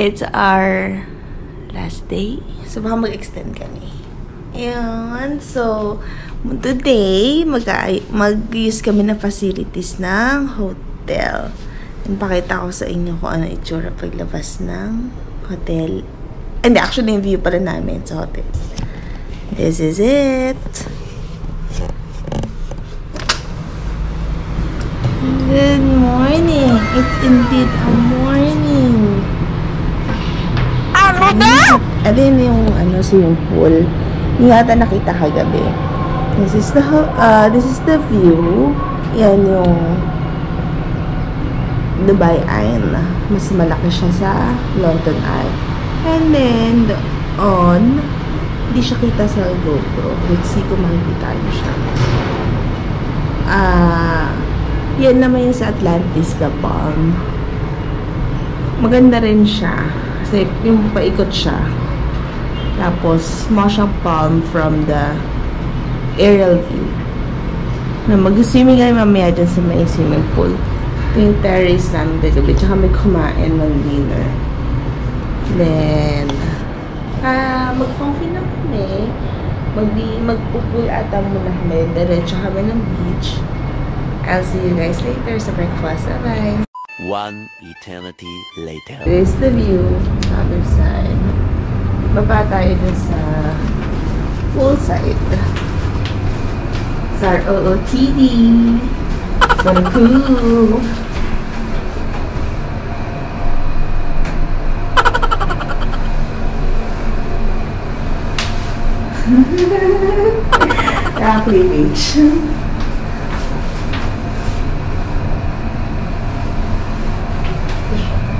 it's our last day. So, baka mag-extend kami. Ayan. So, today, mag-use kami ng facilities ng hotel. And pakita ko sa inyo kung ano itsura paglabas ng hotel. And actually, yung view pala namin sa hotel. This is it. Good morning. It's indeed a morning. Alin yung yung pool. Hindi yata nakita kagabi. This is the view. Yan yung Dubai Eye. Mas malaki siya sa London Eye. And then doon, hindi siya kita sa GoPro. Let's see kung makikita nyo siya. Yan naman yung sa Atlantis, the palm. Maganda rin siya. Kasi yung paikot siya. Tapos, small siyang palm from the aerial view. Mag-swimming kami mamaya dyan sa may swimming pool. Ito yung terrace namin kagabi. Tsaka may kumain ng dinner. Then, mag-coffee na kami. Magpupul ata muna kami. Diretso kami ng beach. I'll see you guys later sa breakfast. Bye-bye! One eternity later. This is the view sa other side. Baba tayo dun sa poolside. Sa OOTD. So cool! Rocky Beach.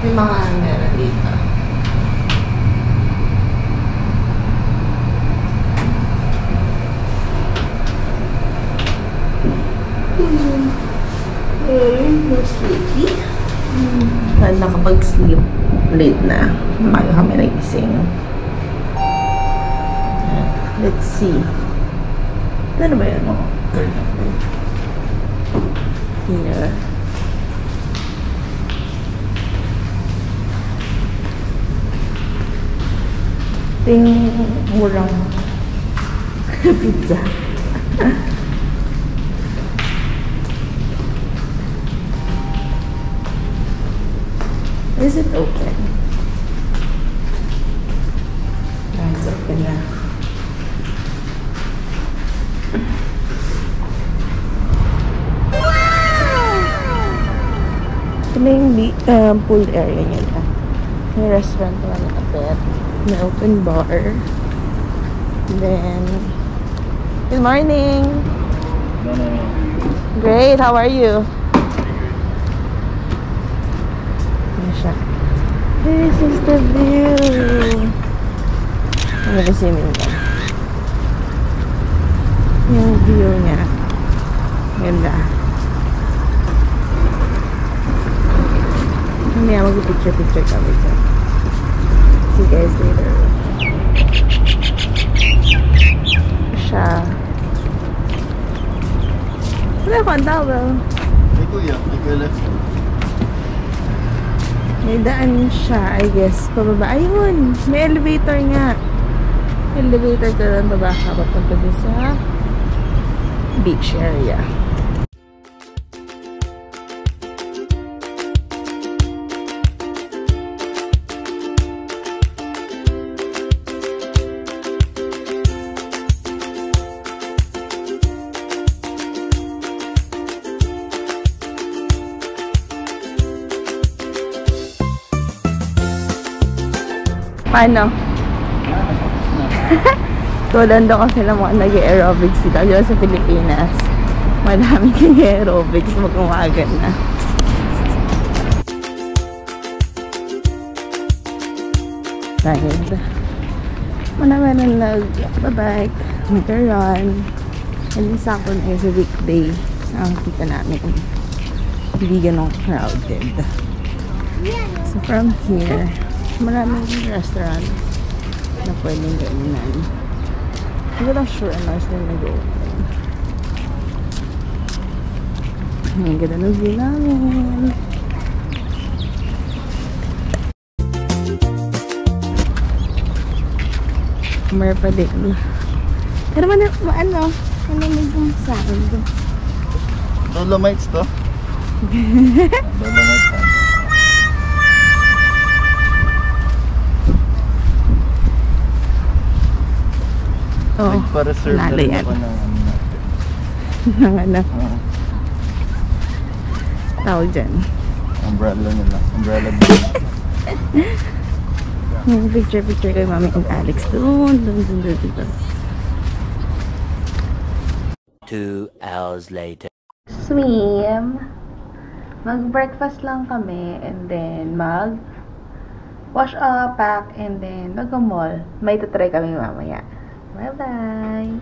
May mga meron dito. No sleepy. Nakapag-sleep late na. Umaga kami nagising. Let's see. Ano ba yun? Here. Ito yung murang pizza. Is it open? It's open na. Ito na yung pool area niya na. May restaurant naman na kapit. May open bar. Then, good morning. Great, how are you? Ano siya? This is the view. Ano ba swimming ka? Yung view niya. Ganda. Mamaya mag-picture kami dyan. See you guys later. Siya. Wala ko ang towel. Hey kuya, may daan siya, I guess. Pababa. Ayun! May elevator nga. Elevator ka lang baba ka. Papunta din sa beach area. Paano? Tulad daw kasi lang mga nag-aerobics dito. Diyan sa Pilipinas. Madami kang aerobics. Mag-umagan na. Dahil marami na nag-bike, mag-run. And sakto na sa weekday. Ang kita namin. Hindi ganun crowded. So from here, maraming restaurants na pwedeng gainan. Hindi ko lang sure ano sila nag-open. Ang ganda ng view namin. Summer pa din. Pero ano yung sound. Dolomites to? Dolomites to. Oo. Nagpa-reserve na rin ako ng ano natin. Ng ano? Tawag dyan. Umbrella nila. Umbrella din. Picture kay Mami and Alex. Doon. 2 hours later. Swim. Mag-breakfast lang kami and then wash up, pack, and then mag-mall. May tatry kami mamaya. Bye-bye!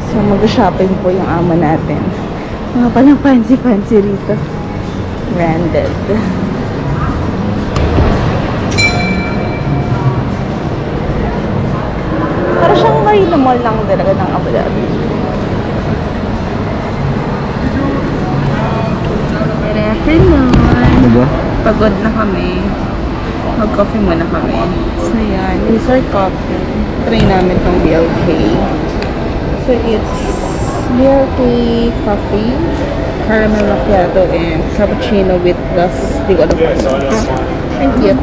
So, mag-shopping po yung amo natin. Mga palang fancy rito. Branded. Para siyang Marina Mall lang talaga ng Abu Dhabi. Good afternoon. Diba? Pagod na kami. Mag-coffee muna kami. So, yan. Resort coffee. Try namin tong BLK. So, it's BLK coffee, caramel macchiato, and cappuccino with plus, di ko alam po. Thank you.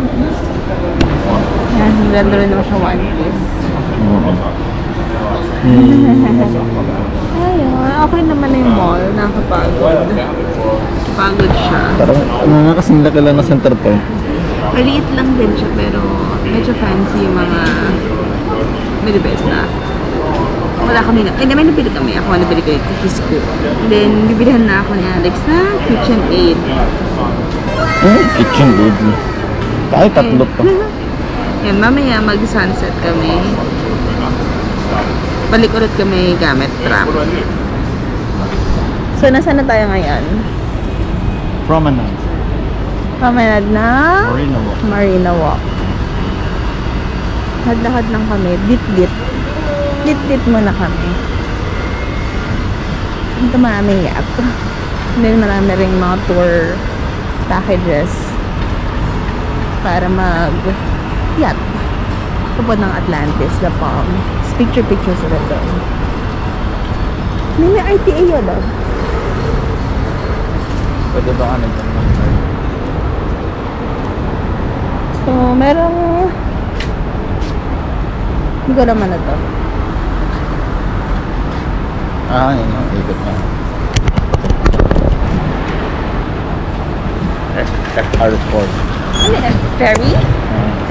Yan, ganda rin naman siya one piece. Ayun, okay naman na yung mall. Nakapagod. Pagod siya. Parang kasing laki lang na center point. Maliit lang din siya, pero medyo fancy yung mga binibes na. Wala kami na. Ay, may nabili kami. Ako nabili ko yung cookies ko. And then, bibilihan na ako ni Alex na KitchenAid. KitchenAid. Tayo tatlo to. Yan, mamaya mag-sunset kami. Balik ulit kami gamit tram. So, nasaan na tayo ngayon? Promenade. Promenade na? Marina Walk. Marina Walk. Had-lahad lang kami. Bit-bit. Lit-lit muna kami. Ito maraming yacht. Then marami ring mga tour packages para mag-yacht. Tupod ng Atlantis, La Palm. Picture-picture sila doon. May RTA yun doon. Pwede ba ka nagdang So, merong hindi ko naman na to. Yun o. Ikot na. FR4. Ano yan? Ferry?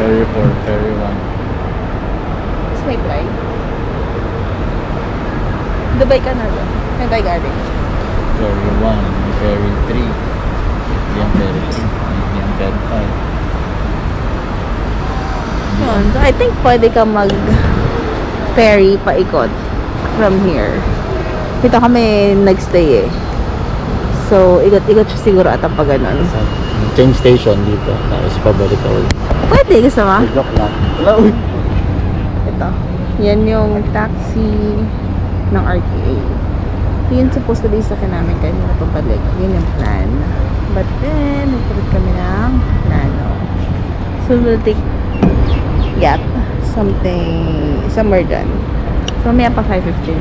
Ferry 4, Ferry 1. Tapos may flight. Dubai ka na doon. May Dubai galing. Ferry 1, Ferry 3. Yung Ferry 3. Yung Ferry 5. Yun. So, I think pwede ka mag-ferry paikot from here. Dito kami nagstay eh. So, So, ikot-ikot siya siguro at ang pag-ganon. Change station dito. Tapos pabalik ka ulit. Pwede, gusto mo? Joke lang. Wala, uy. Ito. Yan yung taxi ng RTA. Yun supposed to be sa akin namin kanina pabalik. Yun yung plan. But then, nagpalit kami ng plano. So, we'll take somewhere dyan. So, may pa 5:15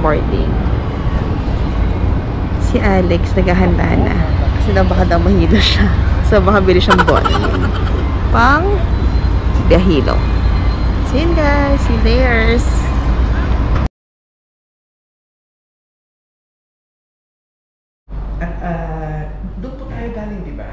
boarding. Si Alex, naghahanda na. Kasi daw baka daw mahilo siya. So, baka bili siyang bonding. Pang biyahilo. See you guys. See you there. At doon po tayo galing, di ba?